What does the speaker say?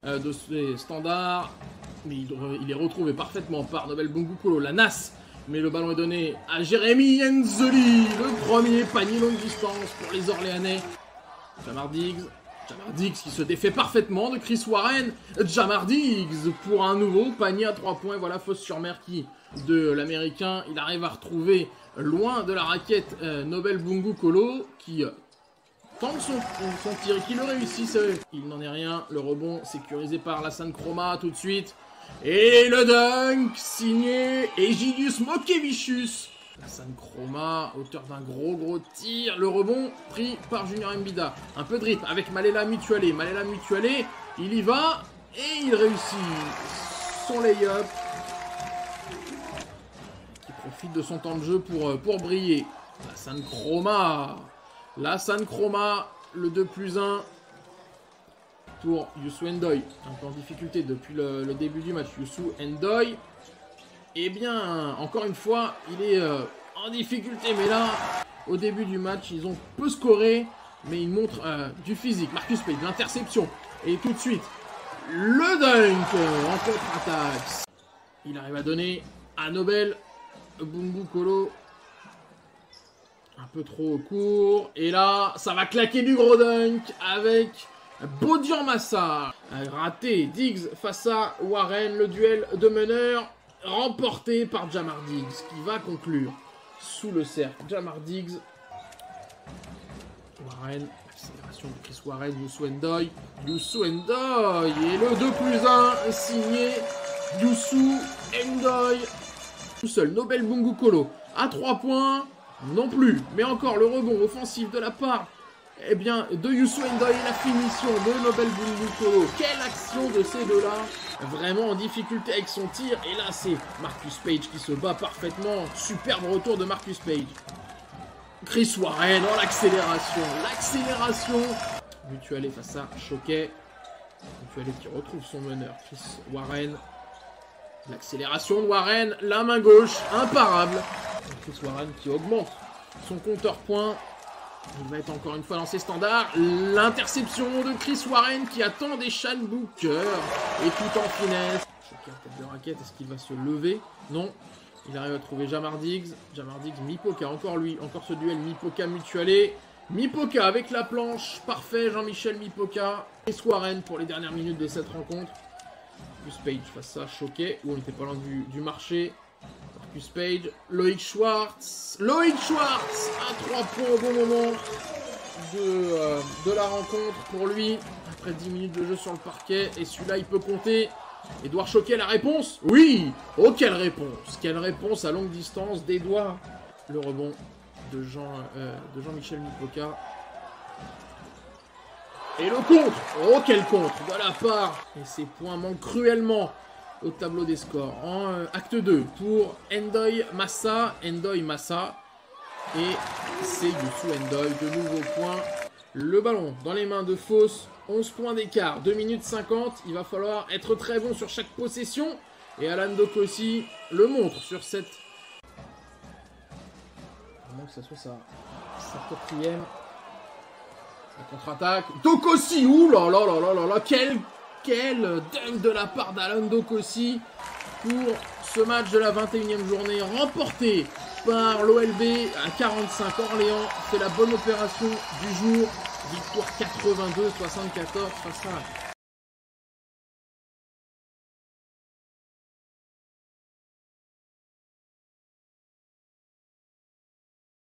de ses standards. Mais il est retrouvé parfaitement par Nobel Bungu Kolo, la NAS. Mais le ballon est donné à Jérémy Enzeli, le premier panier longue distance pour les Orléanais. Jamar Diggs qui se défait parfaitement de Chris Warren. Jamar Diggs pour un nouveau panier à 3 points. Voilà, fausse sur Merki de l'Américain. Il arrive à retrouver loin de la raquette Nobel Bungu Kolo qui tente son tir et qui le réussit. Il n'en est rien. Le rebond sécurisé par Lassane Chroma tout de suite. Et le dunk signé Egidius Mokevicius. Lassane Chroma, auteur d'un gros tir. Le rebond pris par Junior Mbida. Un peu de drip avec Malela Mutualé. Malela Mutualé, il y va et il réussit son lay-up. Qui profite de son temps de jeu pour briller. Lassane Chroma, le 2+1. Pour Youssou N'Doye, un peu en difficulté depuis le début du match. Youssou N'Doye, eh bien, encore une fois, il est en difficulté. Mais là, au début du match, ils ont peu scoré, mais ils montrent du physique. Marcus Page, l'interception. Et tout de suite, le dunk en contre-attaque. Il arrive à donner à Nobel Bungu Kolo. Un peu trop court. Et là, ça va claquer du gros dunk avec Bodian Massa. Raté. Diggs face à Warren. Le duel de meneurs remporté par Jamar Diggs qui va conclure sous le cercle. Jamar Diggs. Warren. Accélération de Chris Warren. Youssou N'Doye. Et le 2+1 signé Youssou N'Doye. Tout seul. Nobel Bungu Kolo à 3 points. Non plus. Mais encore le rebond offensif de la part de Youssou N'Doye et la finition de Nobel Bungu Kolo. Quelle action de ces deux-là. Vraiment en difficulté avec son tir. Et là, c'est Marcus Page qui se bat parfaitement. Superbe retour de Marcus Page. Chris Warren dans l'accélération. Mutualé face à Choquet. Mutualé qui retrouve son meneur. Chris Warren. L'accélération de Warren. La main gauche. Imparable. Chris Warren qui augmente son compteur points. Il va être encore une fois dans ses standards. L'interception de Chris Warren qui attend des Sean Booker. Et tout en finesse. Choquet à tête de raquette. Est-ce qu'il va se lever? Non. Il arrive à trouver Jamar Diggs. Jamar Diggs, Mipoka. Encore lui. Encore ce duel Mipoka Mutualé. Mipoka avec la planche. Parfait. Jean-Michel Mipoka. Chris Warren pour les dernières minutes de cette rencontre. Plus Page face à Choquet. Où on n'était pas loin du marché. Marcus Page, Loïc Schwartz à 3 points au bon moment de la rencontre pour lui, après 10 minutes de jeu sur le parquet, et celui-là il peut compter. Edouard Choquet, la réponse? Oui! Oh quelle réponse à longue distance d'Edouard. Le rebond de Jean-Michel Mipoka. Et le contre! Oh quel contre de la part! Et ces points manquent cruellement au tableau des scores. En acte 2 pour N'Doye Massa. Et c'est Youssou N'Doye. De nouveaux points. Le ballon dans les mains de Fausse. 11 points d'écart. 2 minutes 50. Il va falloir être très bon sur chaque possession. Et Alan Dokossi le montre sur cette... Vraiment que ça soit sa quatrième. La contre-attaque. Dokossi. Ouh là là là là là là. Quel dunk de la part d'Alan Dokossi pour ce match de la 21e journée remporté par l'OLB à 45. Orléans fait la bonne opération du jour. Victoire 82-74 face à